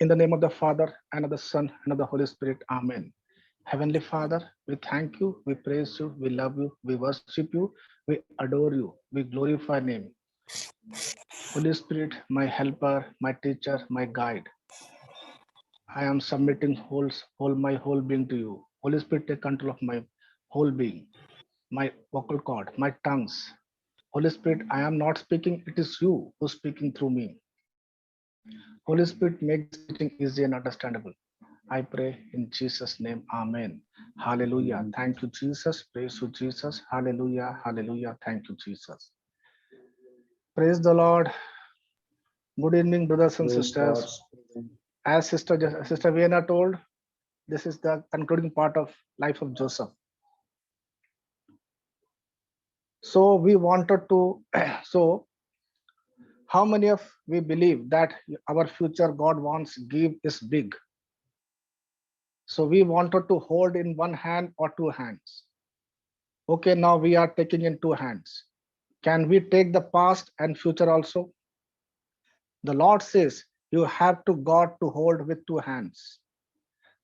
In the name of the Father, and of the Son, and of the Holy Spirit. Amen. Heavenly Father, we thank you, we praise you, we love you, we worship you, we adore you, we glorify your name. Holy Spirit, my helper, my teacher, my guide. I am submitting my whole being to you. Holy Spirit, take control of my whole being, my vocal cord, my tongues. Holy Spirit, I am not speaking, it is you who is speaking through me. Holy Spirit, make this teaching easy and understandable. I pray in Jesus' name. Amen. Hallelujah. Thank you, Jesus. Praise you, Jesus. Hallelujah. Hallelujah. Thank you, Jesus. Praise the Lord. Good evening, brothers and Praise God. sisters. As Sister Vienna told, this is the concluding part of life of Joseph. So we wanted to, so how many of we believe that our future God wants give is big? So we wanted to hold in one hand or two hands. Okay, now we are taking in two hands. Can we take the past and future also? The Lord says you have to God to hold with two hands.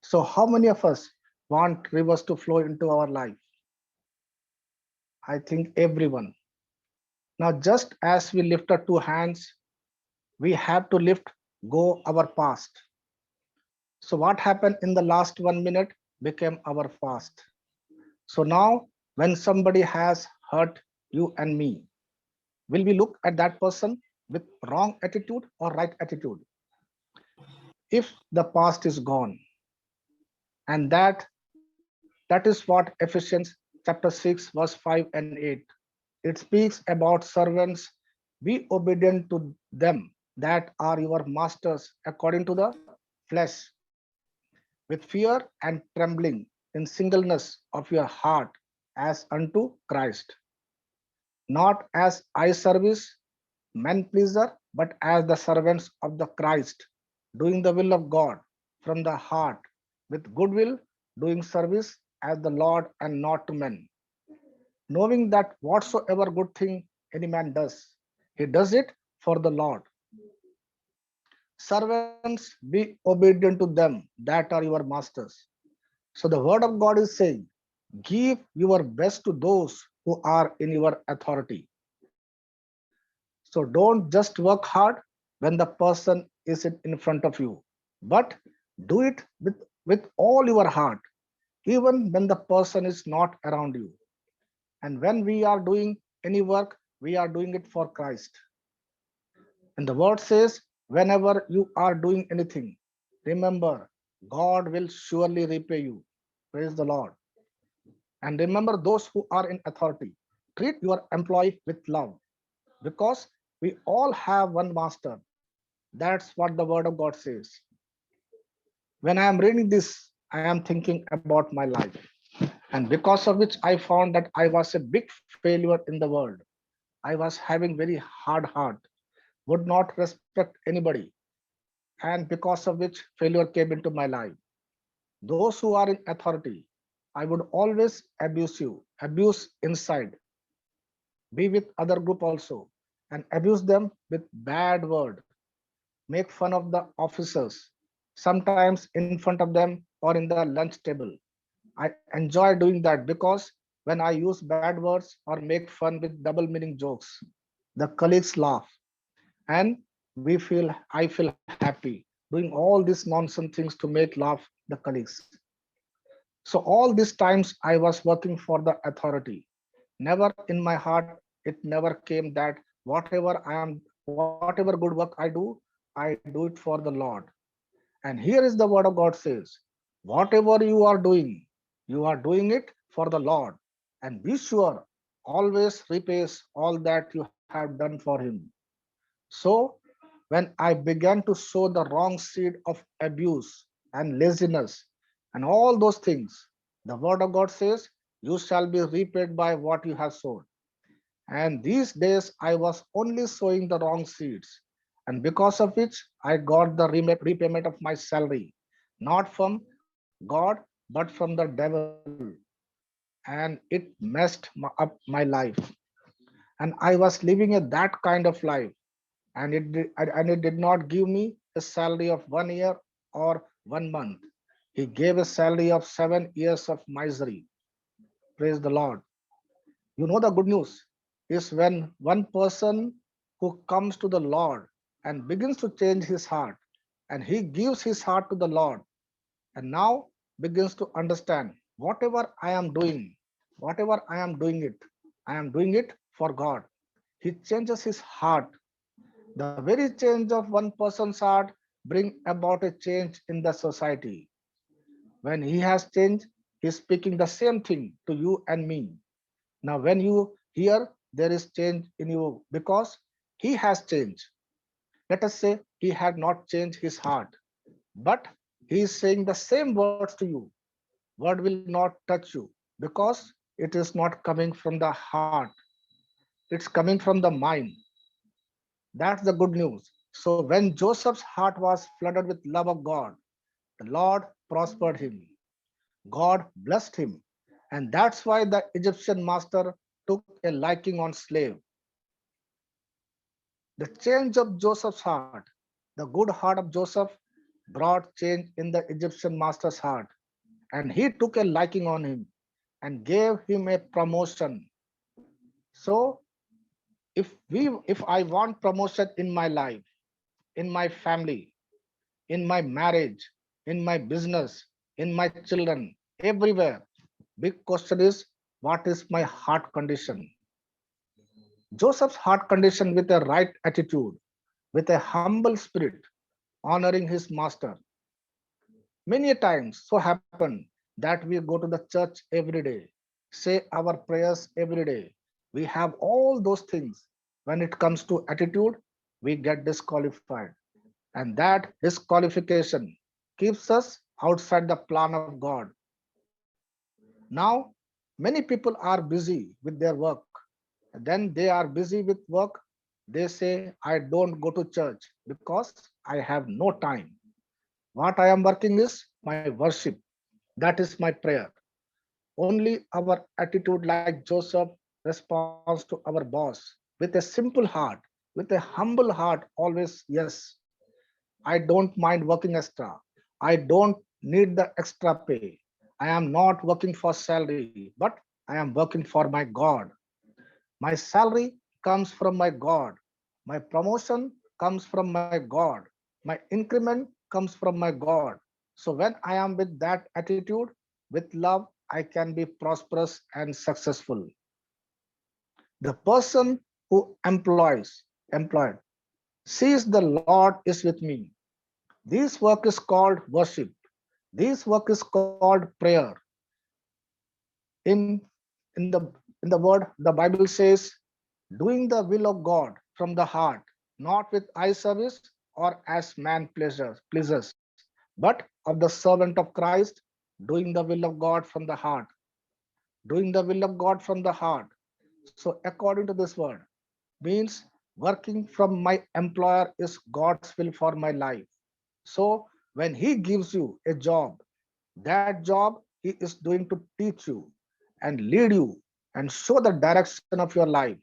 So how many of us want rivers to flow into our life? I think everyone. Now just as we lift our two hands, we have to lift go our past. So what happened in the last 1 minute became our past. So now when somebody has hurt you and me, will we look at that person with wrong attitude or right attitude? If the past is gone, and that is what Ephesians chapter 6 verse 5 and 8, it speaks about servants, be obedient to them that are your masters according to the flesh, with fear and trembling, in singleness of your heart, as unto Christ, not as eye service, men pleaser, but as the servants of the Christ, doing the will of God from the heart, with goodwill, doing service as the Lord and not to men, knowing that whatsoever good thing any man does, he does it for the Lord. Servants, be obedient to them that are your masters. So the word of God is saying, give your best to those who are in your authority. So don't just work hard when the person is in front of you, but do it with all your heart, even when the person is not around you. And when we are doing any work, we are doing it for Christ. And the word says, whenever you are doing anything, remember, God will surely repay you. Praise the Lord. And remember those who are in authority. Treat your employee with love, because we all have one master. That's what the word of God says. When I am reading this, I am thinking about my life. And because of which I found that I was a big failure in the world. I was having very hard heart, would not respect anybody, and because of which failure came into my life. Those who are in authority, I would always abuse you, abuse inside, be with other group also, and abuse them with bad word, make fun of the officers, sometimes in front of them or in the lunch table. I enjoy doing that because when I use bad words or make fun with double meaning jokes, the colleagues laugh and I feel happy doing all these nonsense things to make laugh the colleagues. So all these times I was working for the authority. Never in my heart, it never came that whatever good work I do it for the Lord. And here is the word of God says, whatever you are doing it for the Lord. And be sure, always repays all that you have done for him. So when I began to sow the wrong seed of abuse and laziness and all those things, the word of God says, you shall be repaid by what you have sown. And these days I was only sowing the wrong seeds. And because of which I got the repayment of my salary, not from God, but from the devil. And it messed up my life. And I was living a that kind of life. And it did not give me a salary of 1 year or 1 month. He gave a salary of 7 years of misery. Praise the Lord. You know, the good news is when one person who comes to the Lord and begins to change his heart, and he gives his heart to the Lord, and now begins to understand whatever I am doing, whatever I am doing it for God. He changes his heart. The very change of one person's heart bring about a change in the society. When he has changed, he is speaking the same thing to you and me. Now, when you hear, there is change in you because he has changed. Let us say he had not changed his heart, but he is saying the same words to you. Word will not touch you because it is not coming from the heart, it's coming from the mind. That's the good news. So, when Joseph's heart was flooded with love of God, the Lord prospered him. God blessed him. And that's why the Egyptian master took a liking on slave. The change of Joseph's heart, the good heart of Joseph, brought change in the Egyptian master's heart. And he took a liking on him and gave him a promotion. So if I want promotion in my life, in my family, in my marriage, in my business, in my children, everywhere, big question is, what is my heart condition? Joseph's heart condition with a right attitude, with a humble spirit, honoring his master. Many times so happen that we go to the church every day, say our prayers every day. We have all those things. When it comes to attitude, we get disqualified. And that disqualification keeps us outside the plan of God. Now, many people are busy with their work. Then they are busy with work. They say, I don't go to church because I have no time. What I am working is my worship. That is my prayer. Only our attitude, like Joseph, responds to our boss with a simple heart, with a humble heart, always, yes, I don't mind working extra. I don't need the extra pay. I am not working for salary, but I am working for my God. My salary comes from my God. My promotion comes from my God. My increment comes from my God. So when I am with that attitude, with love, I can be prosperous and successful. The person who employed, sees the Lord is with me. This work is called worship. This work is called prayer. In in the in the word, the Bible says, doing the will of God from the heart, not with eye service or as man pleasures, but of the servant of Christ, doing the will of God from the heart, doing the will of God from the heart. So, according to this word, means working from my employer is God's will for my life. So, when He gives you a job, that job He is doing to teach you and lead you and show the direction of your life.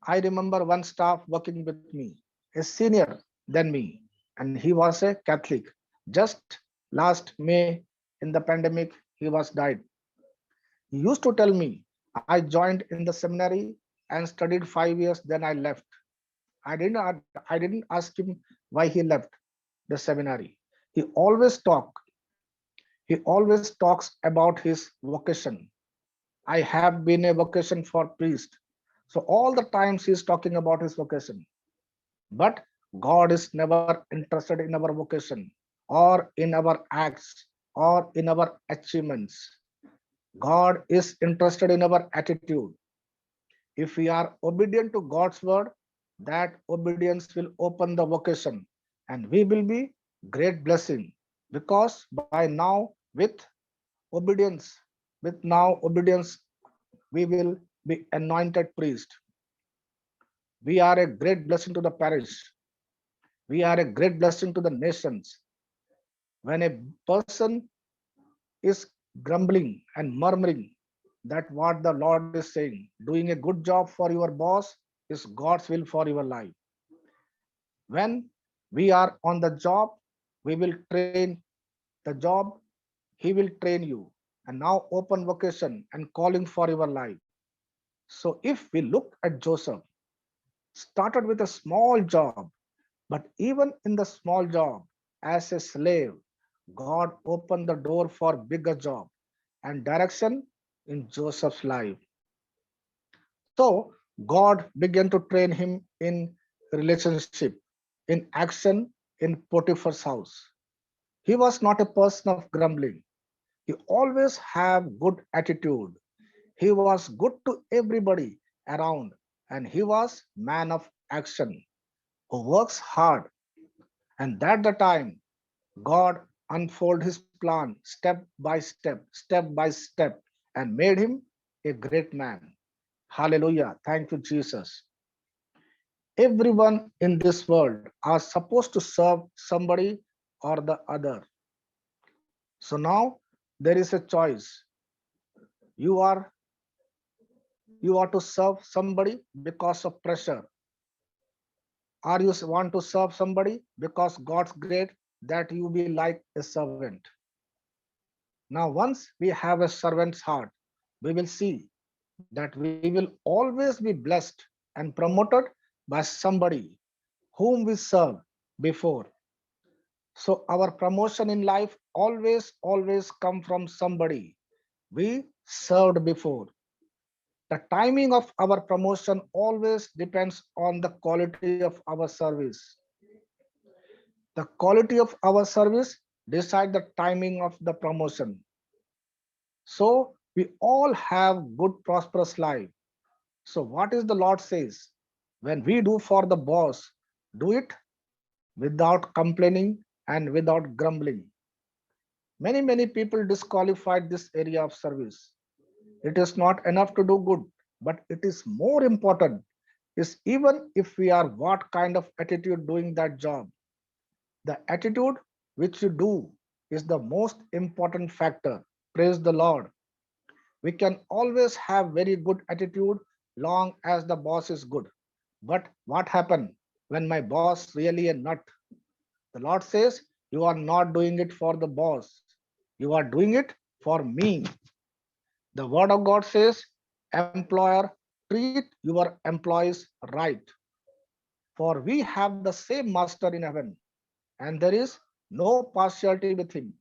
I remember one staff working with me, a senior than me, and he was a Catholic. Just last May in the pandemic, he was died. He used to tell me, I joined in the seminary and studied 5 years, then I left. I didn't ask him why he left the seminary. He always talk, he always talks about his vocation. I have been a vocation for priest. So all the times he is talking about his vocation. But God is never interested in our vocation or in our acts or in our achievements. God is interested in our attitude. If we are obedient to God's word, that obedience will open the vocation and we will be great blessing because by now obedience, with now obedience, we will be anointed priest. We are a great blessing to the parish. We are a great blessing to the nations. When a person is grumbling and murmuring that what the Lord is saying, doing a good job for your boss is God's will for your life. When We are on the job, we will train the job, he will train you. And now open vocation and calling for your life. So if we look at Joseph, started with a small job, but even in the small job, as a slave, God opened the door for bigger job and direction in Joseph's life. So God began to train him in relationship, in action in Potiphar's house. He was not a person of grumbling. He always have good attitude. He was good to everybody around, and he was man of action who works hard. And that the time God unfold his plan step by step, and made him a great man. Hallelujah. Thank you, Jesus. Everyone in this world are supposed to serve somebody or the other. So now there is a choice. You are you are to serve somebody because of pressure, or you want to serve somebody because God's great that you be like a servant. Now, once we have a servant's heart, we will see that we will always be blessed and promoted by somebody whom we serve before. So our promotion in life always come from somebody we served before. The timing of our promotion always depends on the quality of our service. The quality of our service decide the timing of the promotion. So we all have good prosperous life. So what is the Lord says? When we do for the boss, do it without complaining and without grumbling. Many people disqualified this area of service. It is not enough to do good, but it is more important is even if we are what kind of attitude doing that job. The attitude which you do is the most important factor. Praise the Lord. We can always have very good attitude long as the boss is good. But what happened when my boss really a nut? The Lord says, you are not doing it for the boss. You are doing it for me. The word of God says, employer, treat your employees right. For we have the same master in heaven, and there is no partiality with him.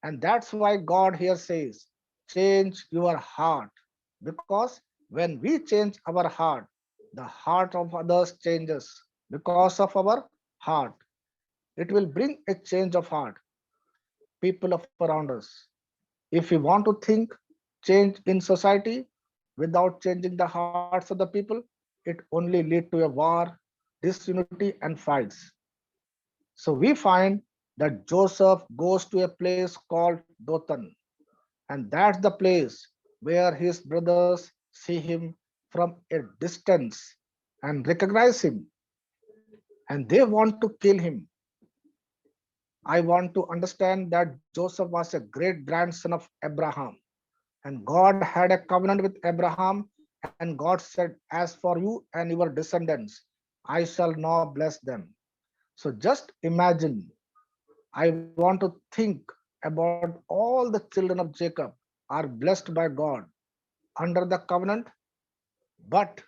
And that's why God here says, change your heart. Because when we change our heart, the heart of others changes because of our heart. It will bring a change of heart, people of around us. If we want to think change in society without changing the hearts of the people, it only lead to a war, disunity, and fights. So we find that Joseph goes to a place called Dothan, and that's the place where his brothers see him from a distance and recognize him, and they want to kill him. I want to understand that Joseph was a great grandson of Abraham, and God had a covenant with Abraham, and God said, as for you and your descendants, I shall now bless them. So just imagine, I want to think about all the children of Jacob are blessed by God under the covenant, but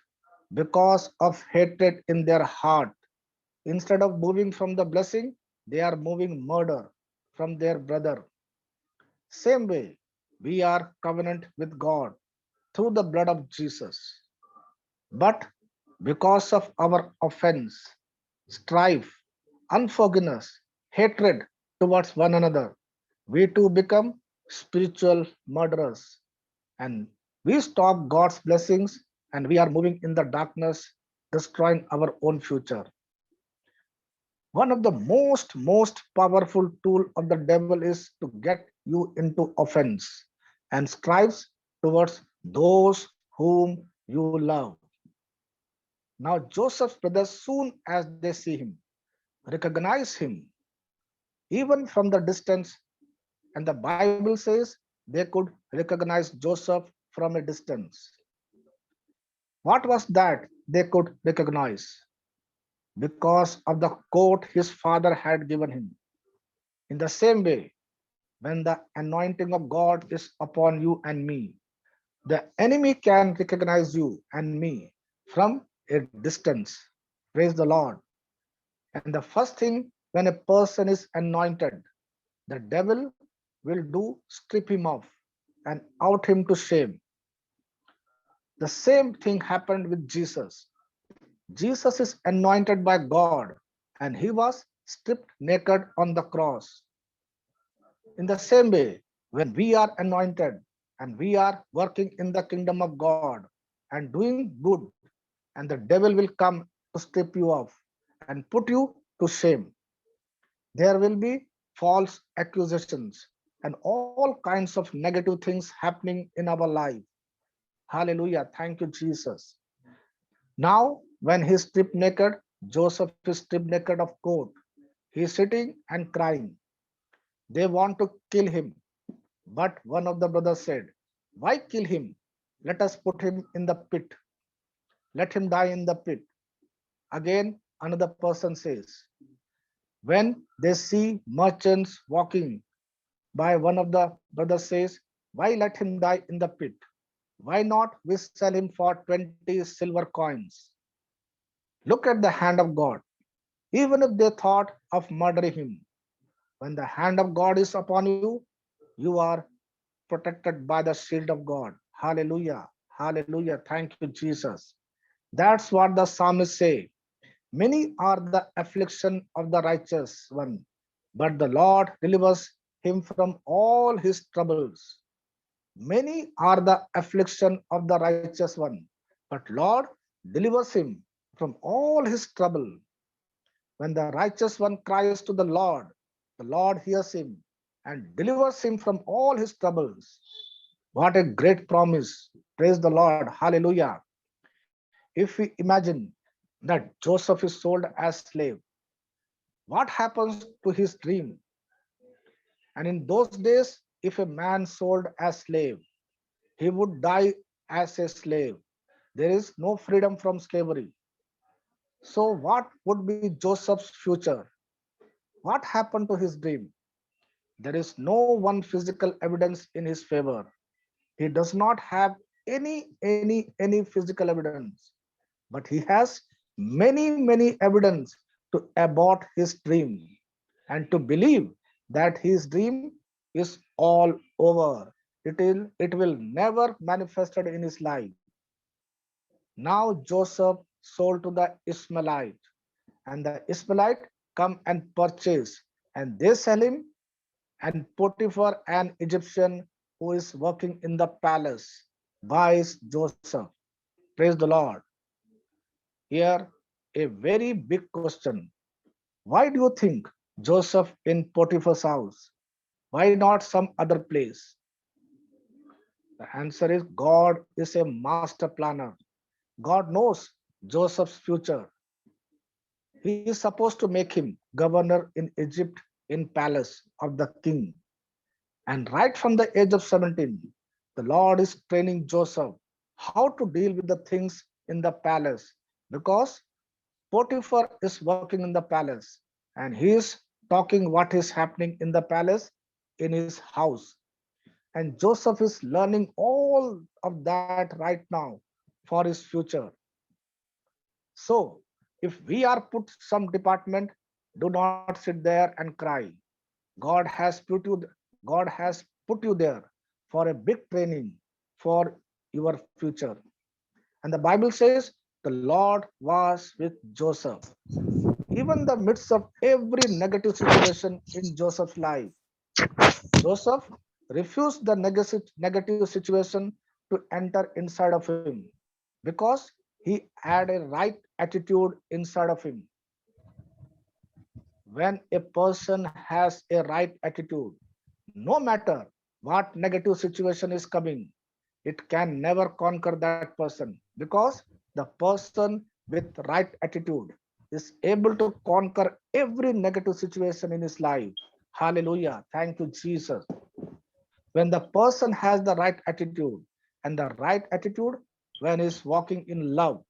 because of hatred in their heart, instead of moving from the blessing, they are moving murder from their brother. Same way, we are covenant with God through the blood of Jesus. But because of our offense, strife, unforgiveness, hatred towards one another, we too become spiritual murderers, and we stop God's blessings, and we are moving in the darkness, destroying our own future. One of the most powerful tool of the devil is to get you into offense and strives towards those whom you love. Now Joseph's brothers, soon as they see him, recognize him even from the distance, and the Bible says they could recognize Joseph from a distance. What was that they could recognize? because of the coat his father had given him. In the same way, when the anointing of God is upon you and me, the enemy can recognize you and me from a distance. Praise the Lord. And the first thing when a person is anointed, the devil will do strip him off and out him to shame. The same thing happened with Jesus. Jesus is anointed by God and he was stripped naked on the cross. In the same way, when we are anointed and we are working in the kingdom of God and doing good, and the devil will come to strip you off and put you to shame. There will be false accusations and all kinds of negative things happening in our life. Hallelujah. Thank you, Jesus. Now, when he is stripped naked, Joseph is stripped naked of coat. He is sitting and crying. They want to kill him. But one of the brothers said, why kill him? Let us put him in the pit. Let him die in the pit. Again, another person says, when they see merchants walking by, one of the brothers says, why let him die in the pit? Why not we sell him for 20 silver coins? Look at the hand of God. Even if they thought of murdering him, when the hand of God is upon you, you are protected by the shield of God. Hallelujah. Hallelujah. Thank you, Jesus. That's what the psalmist say. Many are the affliction of the righteous one, but the Lord delivers him from all his troubles. Many are the affliction of the righteous one, but Lord delivers him from all his trouble. When the righteous one cries to the Lord hears him and delivers him from all his troubles. What a great promise. Praise the Lord. Hallelujah. If we imagine that Joseph is sold as slave, what happens to his dream? And in those days, if a man sold as slave, he would die as a slave. There is no freedom from slavery. So, what would be Joseph's future? What happened to his dream? There is no one physical evidence in his favor. He does not have any physical evidence, but he has many evidence to abort his dream and to believe that his dream is all over. It will never manifested in his life. Now Joseph sold to the Ishmaelite, and the Ishmaelite come and purchase, and they sell him, and Potiphar, an Egyptian who is working in the palace, buys Joseph. Praise the Lord. Here, a very big question. Why do you think Joseph in Potiphar's house? Why not some other place? The answer is God is a master planner. God knows Joseph's future. He is supposed to make him governor in Egypt in palace of the king. And right from the age of 17, the Lord is training Joseph how to deal with the things in the palace because Potiphar is working in the palace and he is talking what is happening in the palace in his house. And Joseph is learning all of that right now for his future. So, if we are put some department, do not sit there and cry. God has put you there for a big training for your future. And the Bible says the Lord was with Joseph. Even the midst of every negative situation in Joseph's life, Joseph refused the negative situation to enter inside of him because he had a right attitude inside of him. When a person has a right attitude, no matter what negative situation is coming, it can never conquer that person because the person with right attitude is able to conquer every negative situation in his life. Hallelujah. Thank you, Jesus. When the person has the right attitude, and the right attitude when he's walking in love,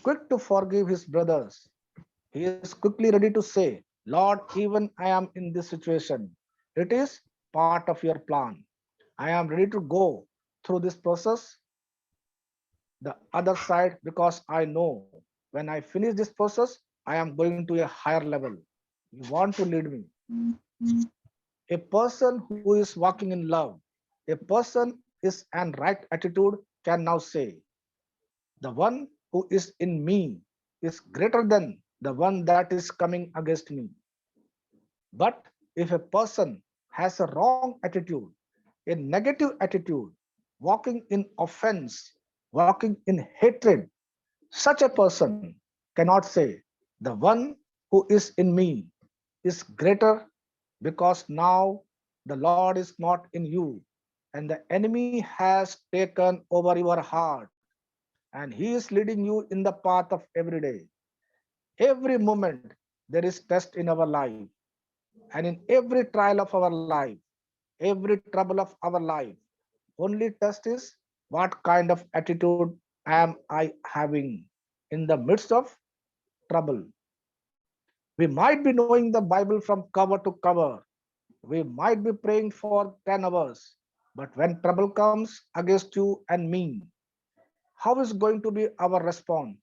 quick to forgive his brothers, He is quickly ready to say, Lord, even I am in this situation. It is part of your plan. I am ready to go through this process, the other side, because I know when I finish this process, I am going to a higher level. You want to lead me. A person who is walking in love, a person is an right attitude can now say, the one who is in me is greater than the one that is coming against me. But if a person has a wrong attitude, a negative attitude, walking in offense, walking in hatred, such a person cannot say, the one who is in me is greater, because now the Lord is not in you, and the enemy has taken over your heart, and he is leading you in the path of every day. Every moment there is test in our life, and in every trial of our life, every trouble of our life, only test is what kind of attitude am I having in the midst of trouble. We might be knowing the Bible from cover to cover. We might be praying for 10 hours. But when trouble comes against you and me, how is going to be our response?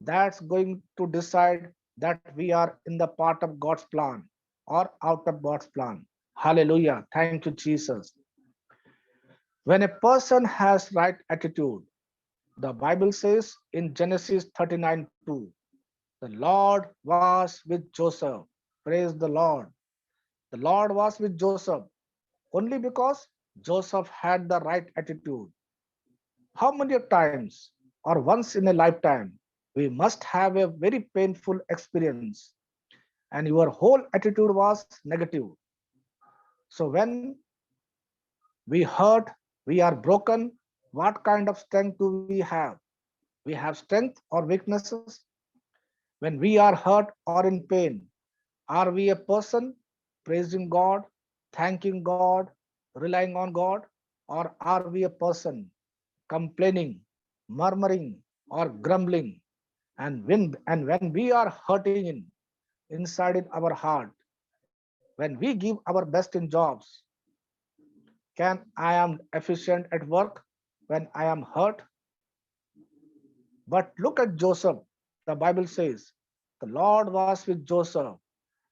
That's going to decide that we are in the part of God's plan or out of God's plan. Hallelujah. Thank you, Jesus. When a person has right attitude, the Bible says in Genesis 39:2, the Lord was with Joseph. Praise the Lord. The Lord was with Joseph only because Joseph had the right attitude. How many times or once in a lifetime we must have a very painful experience and your whole attitude was negative. So when we hurt, we are broken, what kind of strength do we have? We have strength or weaknesses. When we are hurt or in pain, are we a person praising God, thanking God, relying on God, or are we a person complaining, murmuring, or grumbling? And when we are hurting inside in our heart, when we give our best in jobs, can I am efficient at work when I am hurt? But look at Joseph. The Bible says the Lord was with Joseph,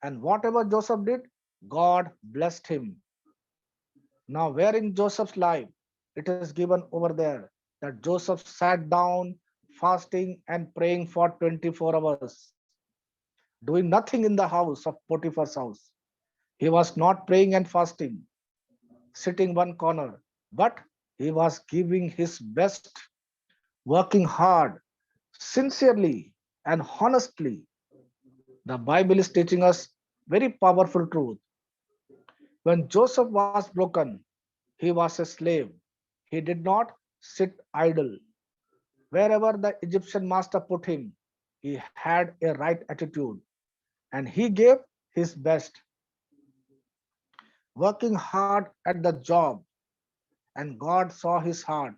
and whatever Joseph did, God blessed him. Now, where in Joseph's life it is given over there that Joseph sat down fasting and praying for 24 hours, doing nothing in the house of Potiphar's house. He was not praying and fasting, sitting one corner, but he was giving his best, working hard, sincerely, and honestly. The Bible is teaching us very powerful truth. When Joseph was broken, he was a slave. He did not sit idle. Wherever the Egyptian master put him, he had a right attitude and he gave his best, working hard at the job. And God saw his heart.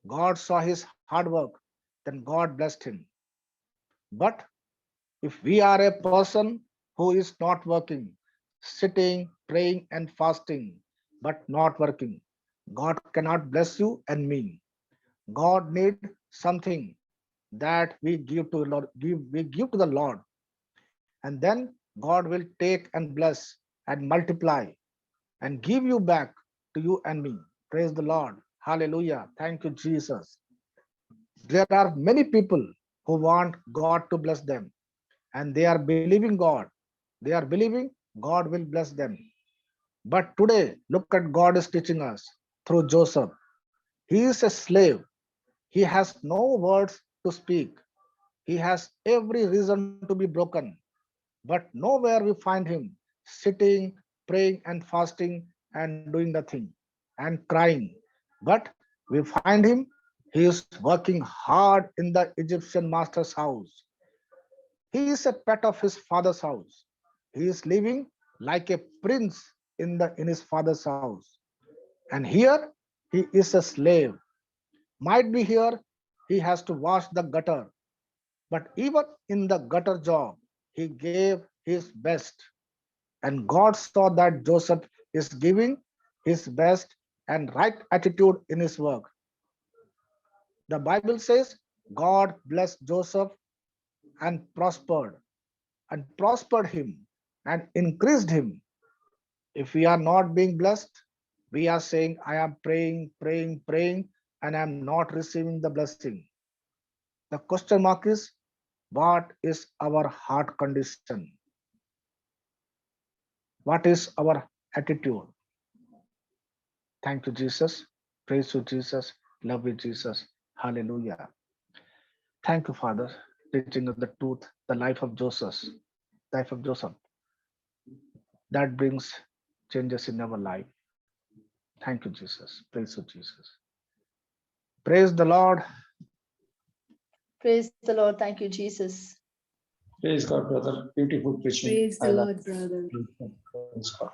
God saw his hard work. Then God blessed him. But if we are a person who is not working, sitting, praying, and fasting, but not working, God cannot bless you and me. God need something that we give to the Lord, and then God will take and bless and multiply and give you back to you and me. Praise the Lord. Hallelujah. Thank you, Jesus. There are many people who want God to bless them, and they are believing God. They are believing God will bless them. But today, look at God is teaching us through Joseph. He is a slave. He has no words to speak. He has every reason to be broken. But nowhere we find him sitting, praying, and fasting and doing nothing and crying. But we find him, he is working hard in the Egyptian master's house. He is a pet of his father's house. He is living like a prince in his father's house. And here he is a slave. Might be here he has to wash the gutter, but even in the gutter job, he gave his best. And God saw that Joseph is giving his best and right attitude in his work. The Bible says God blessed Joseph and prospered him and increased him. If we are not being blessed, we are saying, I am praying, praying, praying, and I am not receiving the blessing. The question mark is, what is our heart condition? What is our attitude? Thank you, Jesus. Praise you, Jesus. Love you, Jesus. Hallelujah. Thank you, Father, teaching us the truth, the life of Joseph. That brings changes in our life. Thank you, Jesus. Praise you, Jesus. Praise the Lord. Praise the Lord. Thank you, Jesus. Praise God, brother. Beautiful preaching. Praise I the love Lord, brother. it. Praise God.